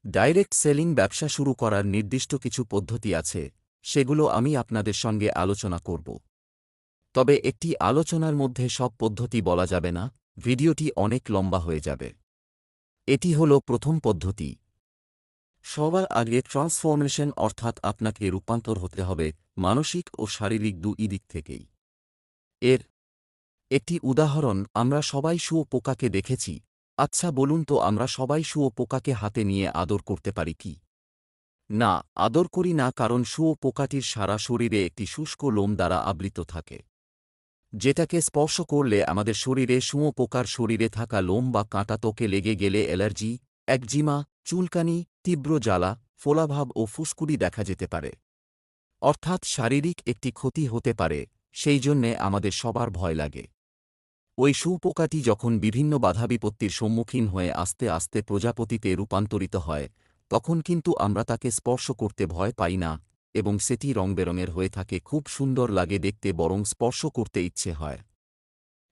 Direct selling ব্যবসা শুরু করার নির্দিষ্ট কিছু পদ্ধতি আছে, সেগুলো আমি আপনাদের সঙ্গে আলোচনা করব। তবে একটি আলোচনার মধ্যে সব পদ্ধতি বলা যাবে না, ভিডিওটি অনেক লম্বা হয়ে যাবে। এটি হল প্রথম পদ্ধতি। সবার আগে ট্রান্সফরমেশন, অর্থাৎ আপনাকে রূপান্তর হতে হবে মানসিক ও শারীরিক দুই দিক থেকেই। এর একটি উদাহরণ, আমরা সবাই শুঁয়োপোকাকে দেখেছি। আচ্ছা বলুন তো, আমরা সবাই শুঁয়োপোকাকে হাতে নিয়ে আদর করতে পারি কি? না, আদর করি না, কারণ শুঁয়োপোকাটির সারা শরীরে একটি শুষ্ক লোম দ্বারা আবৃত থাকে, যেটাকে স্পর্শ করলে আমাদের শরীরে শুঁয়োপোকার শরীরে থাকা লোম বা কাঁটা ত্বকে লেগে গেলে অ্যালার্জি, একজিমা, চুলকানি, তীব্র জ্বালা, ফোলাভাব ও ফুসকুড়ি দেখা যেতে পারে। অর্থাৎ শারীরিক একটি ক্ষতি হতে পারে, সেই জন্যে আমাদের সবার ভয় লাগে। ওই শুঁয়োপোকাটি যখন বিভিন্ন বাধাবিপত্তির সম্মুখীন হয়ে আস্তে আস্তে প্রজাপতিতে রূপান্তরিত হয়, তখন কিন্তু আমরা তাকে স্পর্শ করতে ভয় পাই না, এবং সেটি রংবেরঙের হয়ে থাকে, খুব সুন্দর লাগে দেখতে, বরং স্পর্শ করতে ইচ্ছে হয়।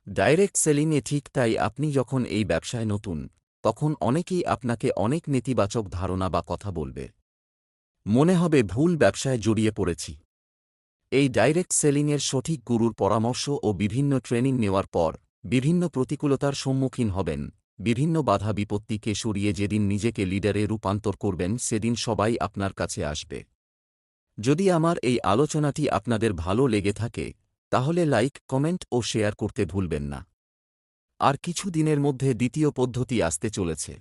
ডাইরেক্ট সেলিংয়ে ঠিক তাই। আপনি যখন এই ব্যবসায় নতুন, তখন অনেকেই আপনাকে অনেক নেতিবাচক ধারণা বা কথা বলবে। মনে হবে ভুল ব্যবসায় জড়িয়ে পড়েছি। এই ডাইরেক্ট সেলিংয়ের সঠিক গুরুর পরামর্শ ও বিভিন্ন ট্রেনিং নেওয়ার পর বিভিন্ন প্রতিকূলতার সম্মুখীন হবেন। বিভিন্ন বাধা বিপত্তিকে সরিয়ে যেদিন নিজেকে লিডারে রূপান্তর করবেন, সেদিন সবাই আপনার কাছে আসবে। যদি আমার এই আলোচনাটি আপনাদের ভালো লেগে থাকে, তাহলে লাইক, কমেন্ট ও শেয়ার করতে ভুলবেন না। আর কিছু দিনের মধ্যে দ্বিতীয় পদ্ধতি আসতে চলেছে।